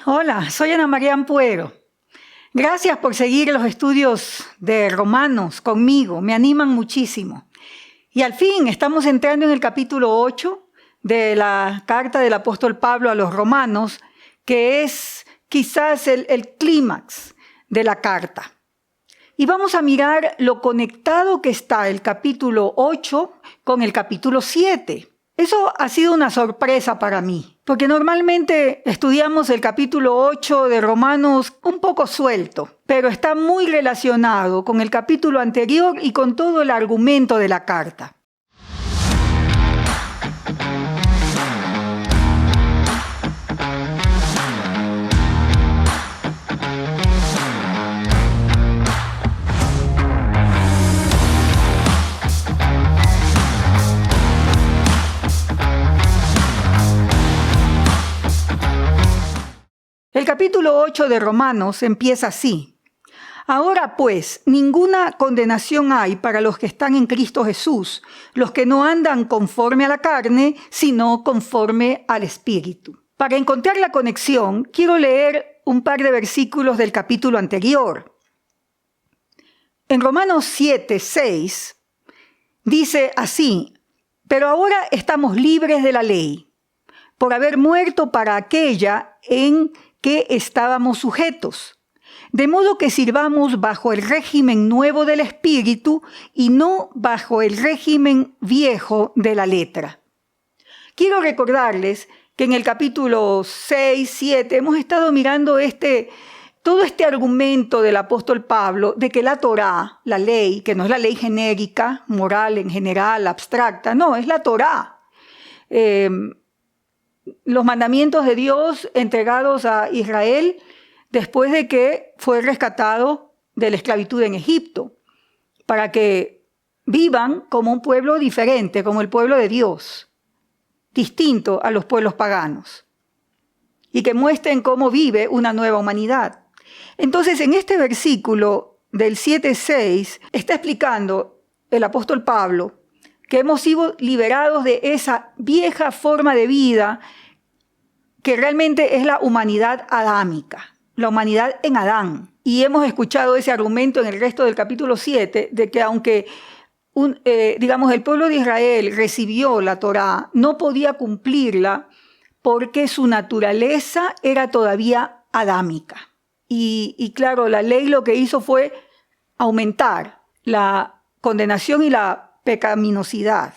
Hola, soy Ana María Ampuero. Gracias por seguir los estudios de Romanos conmigo, me animan muchísimo. Y al fin estamos entrando en el capítulo 8 de la carta del apóstol Pablo a los romanos, que es quizás el clímax de la carta. Y vamos a mirar lo conectado que está el capítulo 8 con el capítulo 7. Eso ha sido una sorpresa para mí, porque normalmente estudiamos el capítulo 8 de Romanos un poco suelto, pero está muy relacionado con el capítulo anterior y con todo el argumento de la carta. El capítulo 8 de Romanos empieza así. Ahora pues, ninguna condenación hay para los que están en Cristo Jesús, los que no andan conforme a la carne, sino conforme al Espíritu. Para encontrar la conexión, quiero leer un par de versículos del capítulo anterior. En Romanos 7:6 dice así: pero ahora estamos libres de la ley, por haber muerto para aquella en que estábamos sujetos, de modo que sirvamos bajo el régimen nuevo del Espíritu y no bajo el régimen viejo de la letra. Quiero recordarles que en el capítulo 6, 7 hemos estado mirando todo este argumento del apóstol Pablo de que la Torá, la ley, que no es la ley genérica, moral en general, abstracta, no, es la Torá. Los mandamientos de Dios entregados a Israel después de que fue rescatado de la esclavitud en Egipto, para que vivan como un pueblo diferente, como el pueblo de Dios, distinto a los pueblos paganos, y que muestren cómo vive una nueva humanidad. Entonces, en este versículo del 7:6 está explicando el apóstol Pablo que hemos sido liberados de esa vieja forma de vida que realmente es la humanidad adámica, la humanidad en Adán. Y hemos escuchado ese argumento en el resto del capítulo 7, de que aunque el pueblo de Israel recibió la Torá, no podía cumplirla porque su naturaleza era todavía adámica. Y claro, la ley lo que hizo fue aumentar la condenación y la pecaminosidad.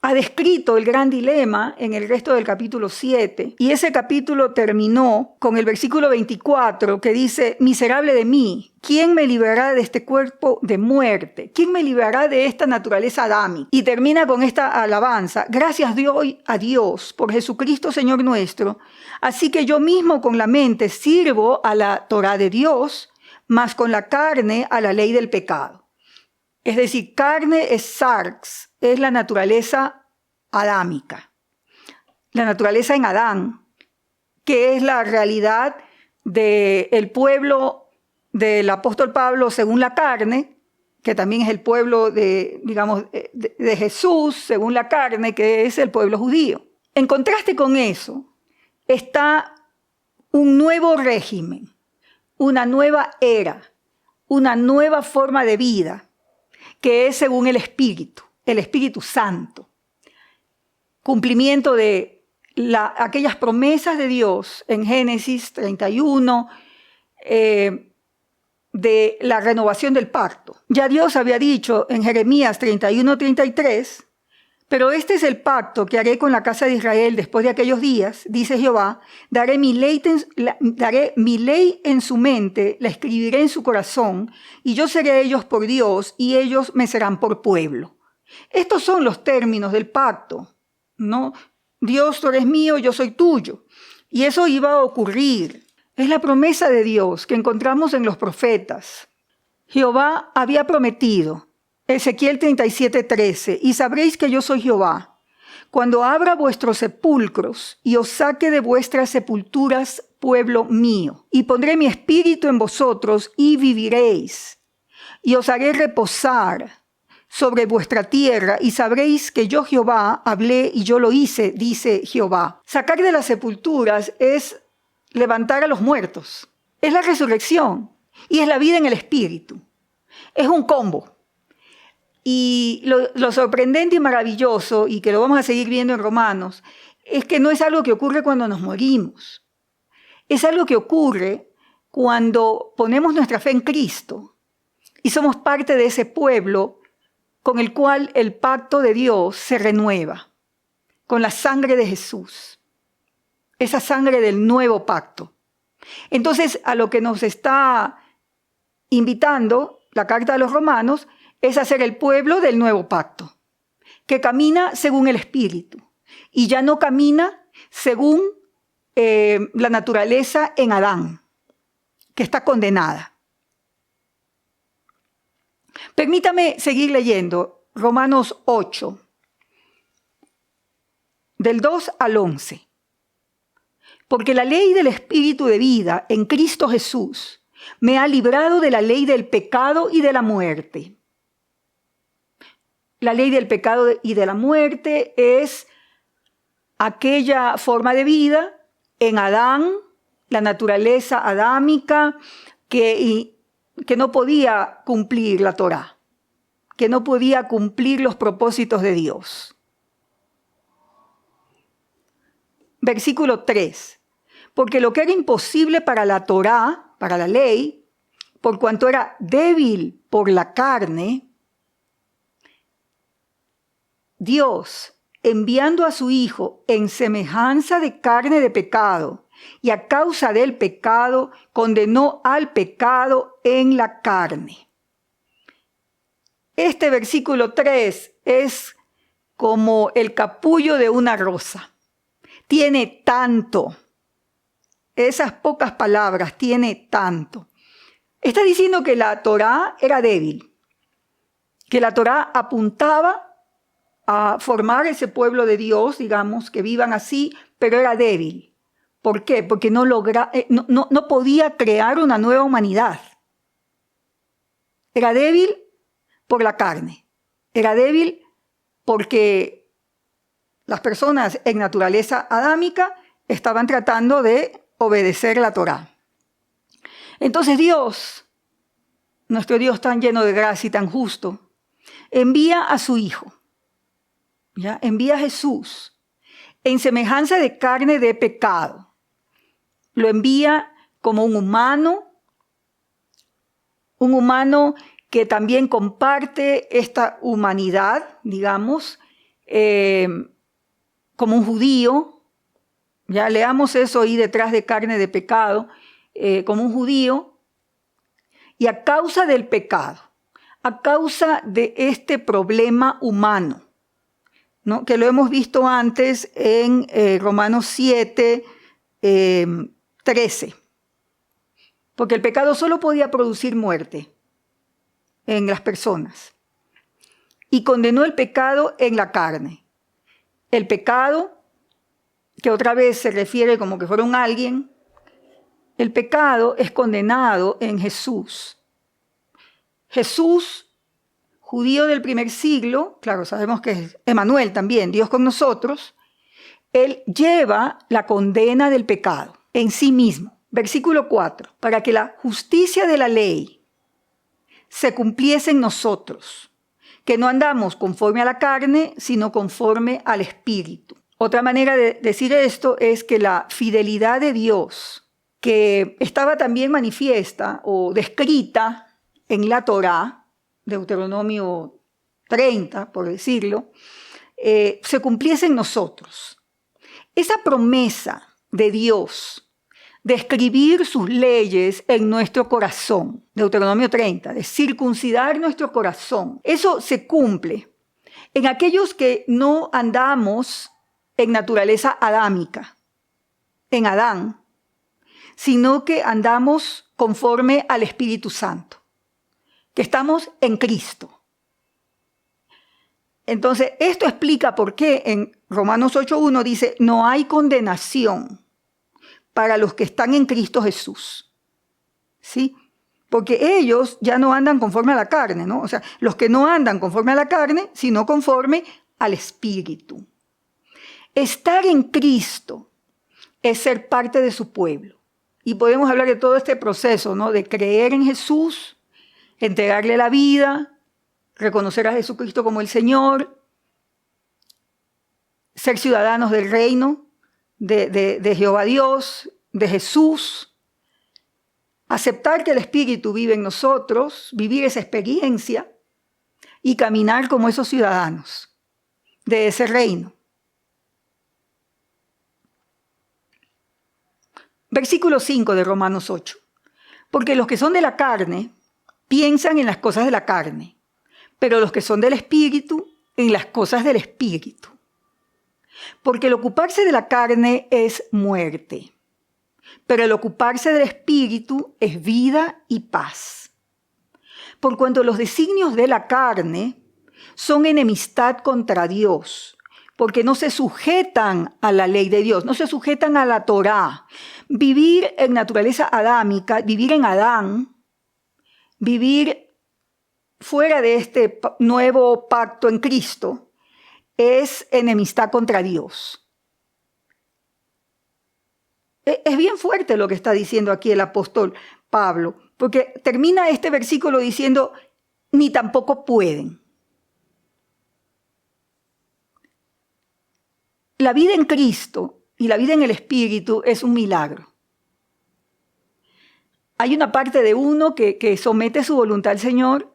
Ha descrito el gran dilema en el resto del capítulo 7, y ese capítulo terminó con el versículo 24 que dice: miserable de mí, ¿quién me librará de este cuerpo de muerte? ¿Quién me librará de esta naturaleza adámica? Y termina con esta alabanza: gracias doy a Dios por Jesucristo Señor nuestro, así que yo mismo con la mente sirvo a la Torá de Dios, mas con la carne a la ley del pecado. Es decir, carne es sarx, es la naturaleza adámica, la naturaleza en Adán, que es la realidad del pueblo del apóstol Pablo según la carne, que también es el pueblo de Jesús según la carne, que es el pueblo judío. En contraste con eso está un nuevo régimen, una nueva era, una nueva forma de vida, que es según el Espíritu Santo. Cumplimiento de aquellas promesas de Dios en Génesis 31, de la renovación del pacto. Ya Dios había dicho en Jeremías 31:33, pero este es el pacto que haré con la casa de Israel después de aquellos días, dice Jehová, daré mi ley en su mente, la escribiré en su corazón, y yo seré a ellos por Dios, y ellos me serán por pueblo. Estos son los términos del pacto, ¿no? Dios, tú eres mío, yo soy tuyo. Y eso iba a ocurrir. Es la promesa de Dios que encontramos en los profetas. Jehová había prometido, Ezequiel 37:13, y sabréis que yo soy Jehová, cuando abra vuestros sepulcros y os saque de vuestras sepulturas, pueblo mío, y pondré mi espíritu en vosotros y viviréis, y os haré reposar sobre vuestra tierra, y sabréis que yo Jehová hablé y yo lo hice, dice Jehová. Sacar de las sepulturas es levantar a los muertos. Es la resurrección y es la vida en el Espíritu. Es un combo. Y lo sorprendente y maravilloso, y que lo vamos a seguir viendo en Romanos, es que no es algo que ocurre cuando nos morimos. Es algo que ocurre cuando ponemos nuestra fe en Cristo y somos parte de ese pueblo con el cual el pacto de Dios se renueva, con la sangre de Jesús, esa sangre del nuevo pacto. Entonces, a lo que nos está invitando la carta de los Romanos es a ser el pueblo del nuevo pacto, que camina según el Espíritu y ya no camina según la naturaleza en Adán, que está condenada. Permítame seguir leyendo Romanos 8, del 2 al 11. Porque la ley del Espíritu de vida en Cristo Jesús me ha librado de la ley del pecado y de la muerte. La ley del pecado y de la muerte es aquella forma de vida en Adán, la naturaleza adámica, que no podía cumplir la Torá, que no podía cumplir los propósitos de Dios. Versículo 3. Porque lo que era imposible para la Torá, para la ley, por cuanto era débil por la carne, Dios, enviando a su Hijo en semejanza de carne de pecado, y a causa del pecado, condenó al pecado en la carne. Este versículo 3 es como el capullo de una rosa. Tiene tanto. Esas pocas palabras, tiene tanto. Está diciendo que la Torá era débil, que la Torá apuntaba a formar ese pueblo de Dios, digamos, que vivan así, pero era débil. ¿Por qué? Porque no podía crear una nueva humanidad. Era débil por la carne. Era débil porque las personas en naturaleza adámica estaban tratando de obedecer la Torá. Entonces Dios, nuestro Dios tan lleno de gracia y tan justo, envía a su Hijo, ¿ya? Envía a Jesús en semejanza de carne de pecado. Lo envía como un humano que también comparte esta humanidad, digamos, como un judío. Ya leamos eso ahí detrás de carne de pecado, como un judío. Y a causa del pecado, a causa de este problema humano, ¿no? Que lo hemos visto antes en Romanos 7, 13. Porque el pecado solo podía producir muerte en las personas. Y condenó el pecado en la carne. El pecado, que otra vez se refiere como que fuera un alguien, el pecado es condenado en Jesús. Jesús, judío del primer siglo, claro, sabemos que es Emmanuel también, Dios con nosotros, él lleva la condena del pecado en sí mismo. Versículo 4. Para que la justicia de la ley se cumpliese en nosotros, que no andamos conforme a la carne, sino conforme al Espíritu. Otra manera de decir esto es que la fidelidad de Dios, que estaba también manifiesta o descrita en la Torá, Deuteronomio 30, por decirlo, se cumpliese en nosotros. Esa promesa de Dios de escribir sus leyes en nuestro corazón, Deuteronomio 30, de circuncidar nuestro corazón, eso se cumple en aquellos que no andamos en naturaleza adámica, en Adán, sino que andamos conforme al Espíritu Santo, que estamos en Cristo. Entonces, esto explica por qué en Romanos 8:1 dice, no hay condenación para los que están en Cristo Jesús. ¿Sí? Porque ellos ya no andan conforme a la carne, ¿no? O sea, los que no andan conforme a la carne, sino conforme al Espíritu. Estar en Cristo es ser parte de su pueblo. Y podemos hablar de todo este proceso, ¿no? De creer en Jesús, entregarle la vida, reconocer a Jesucristo como el Señor, ser ciudadanos del reino de Jehová Dios, de Jesús, aceptar que el Espíritu vive en nosotros, vivir esa experiencia y caminar como esos ciudadanos de ese reino. Versículo 5 de Romanos 8. Porque los que son de la carne piensan en las cosas de la carne, pero los que son del Espíritu en las cosas del Espíritu. Porque el ocuparse de la carne es muerte, pero el ocuparse del Espíritu es vida y paz. Por cuanto los designios de la carne son enemistad contra Dios, porque no se sujetan a la ley de Dios, no se sujetan a la Torá. Vivir en naturaleza adámica, vivir en Adán, vivir fuera de este nuevo pacto en Cristo, es enemistad contra Dios. Es bien fuerte lo que está diciendo aquí el apóstol Pablo, porque termina este versículo diciendo, ni tampoco pueden. La vida en Cristo y la vida en el Espíritu es un milagro. Hay una parte de uno que somete su voluntad al Señor,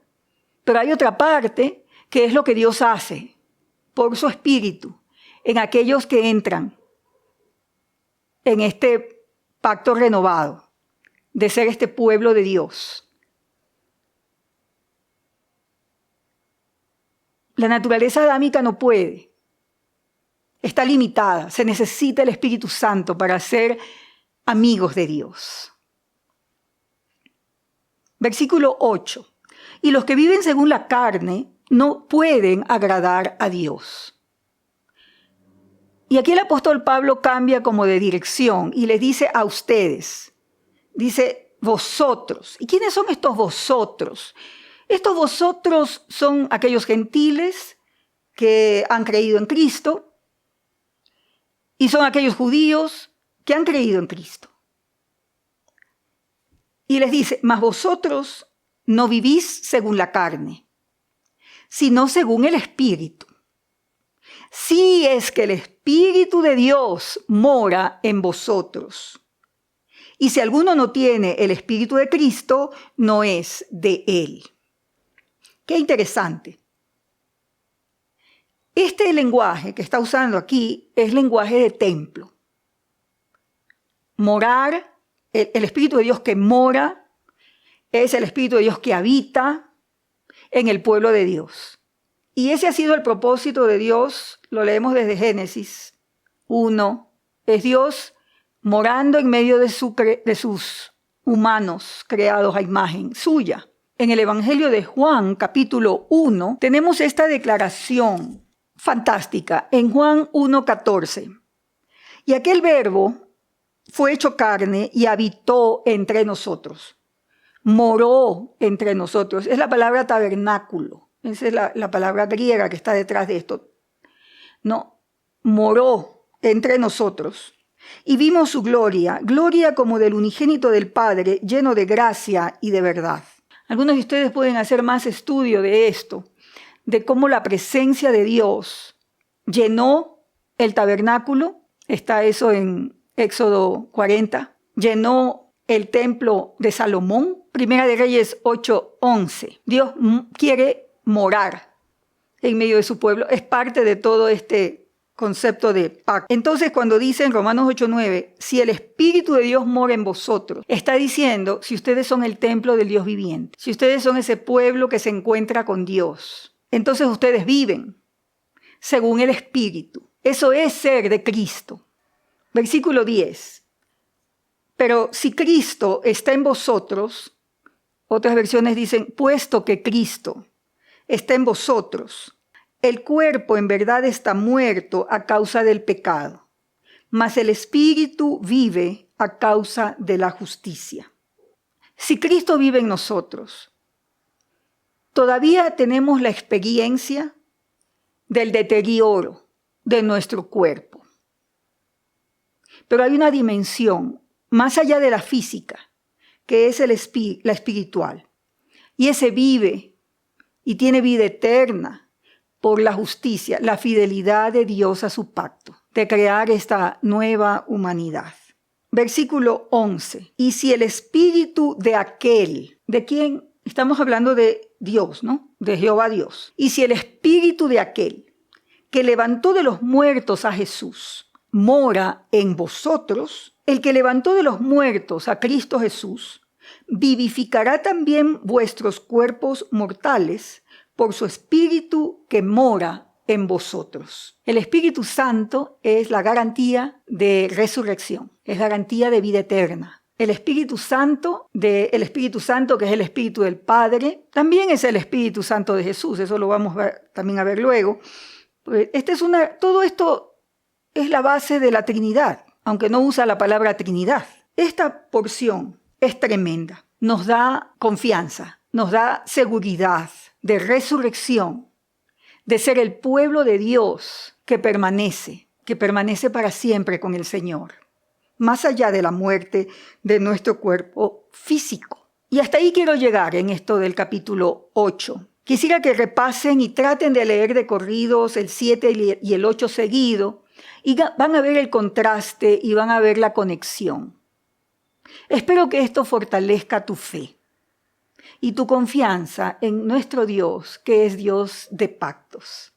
pero hay otra parte que es lo que Dios hace por su Espíritu en aquellos que entran en este pacto renovado de ser este pueblo de Dios. La naturaleza adámica no puede. Está limitada. Se necesita el Espíritu Santo para ser amigos de Dios. Versículo 8. Y los que viven según la carne no pueden agradar a Dios. Y aquí el apóstol Pablo cambia como de dirección y les dice a ustedes. Dice vosotros. ¿Y quiénes son estos vosotros? Estos vosotros son aquellos gentiles que han creído en Cristo. Y son aquellos judíos que han creído en Cristo. Y les dice, mas vosotros no vivís según la carne, sino según el Espíritu. Si es que el Espíritu de Dios mora en vosotros. Y si alguno no tiene el Espíritu de Cristo, no es de él. Qué interesante. Este lenguaje que está usando aquí es lenguaje de templo. Morar, el Espíritu de Dios que mora, es el Espíritu de Dios que habita en el pueblo de Dios. Y ese ha sido el propósito de Dios, lo leemos desde Génesis 1. Es Dios morando en medio de sus humanos creados a imagen suya. En el Evangelio de Juan, capítulo 1, tenemos esta declaración fantástica, en Juan 1:14. Y aquel verbo fue hecho carne y habitó entre nosotros. Moró entre nosotros. Es la palabra tabernáculo. Esa es la palabra griega que está detrás de esto. No, moró entre nosotros. Y vimos su gloria, gloria como del unigénito del Padre, lleno de gracia y de verdad. Algunos de ustedes pueden hacer más estudio de esto, de cómo la presencia de Dios llenó el tabernáculo. Está eso en Éxodo 40. Llenó el templo de Salomón. Primera de Reyes 8:11. Dios quiere morar en medio de su pueblo. Es parte de todo este concepto de pacto. Entonces, cuando dice en Romanos 8:9, si el Espíritu de Dios mora en vosotros, está diciendo, si ustedes son el templo del Dios viviente, si ustedes son ese pueblo que se encuentra con Dios, entonces ustedes viven según el Espíritu. Eso es ser de Cristo. Versículo 10. Pero si Cristo está en vosotros, otras versiones dicen, puesto que Cristo está en vosotros, el cuerpo en verdad está muerto a causa del pecado, mas el Espíritu vive a causa de la justicia. Si Cristo vive en nosotros, todavía tenemos la experiencia del deterioro de nuestro cuerpo. Pero hay una dimensión más allá de la física, que es la espiritual. Y ese vive y tiene vida eterna por la justicia, la fidelidad de Dios a su pacto, de crear esta nueva humanidad. Versículo 11. Y si el espíritu de aquel, ¿de quién? Estamos hablando de Dios, ¿no? De Jehová Dios. Y si el espíritu de aquel que levantó de los muertos a Jesús mora en vosotros, el que levantó de los muertos a Cristo Jesús, vivificará también vuestros cuerpos mortales por su espíritu que mora en vosotros. El Espíritu Santo es la garantía de resurrección, es garantía de vida eterna. El Espíritu Santo, que es el Espíritu del Padre, también es el Espíritu Santo de Jesús. Eso lo vamos también a ver luego. Todo esto es la base de la Trinidad, aunque no usa la palabra Trinidad. Esta porción es tremenda. Nos da confianza, nos da seguridad de resurrección, de ser el pueblo de Dios que permanece para siempre con el Señor, más allá de la muerte de nuestro cuerpo físico. Y hasta ahí quiero llegar en esto del capítulo 8. Quisiera que repasen y traten de leer de corridos el 7 y el 8 seguido, y van a ver el contraste y van a ver la conexión. Espero que esto fortalezca tu fe y tu confianza en nuestro Dios, que es Dios de pactos.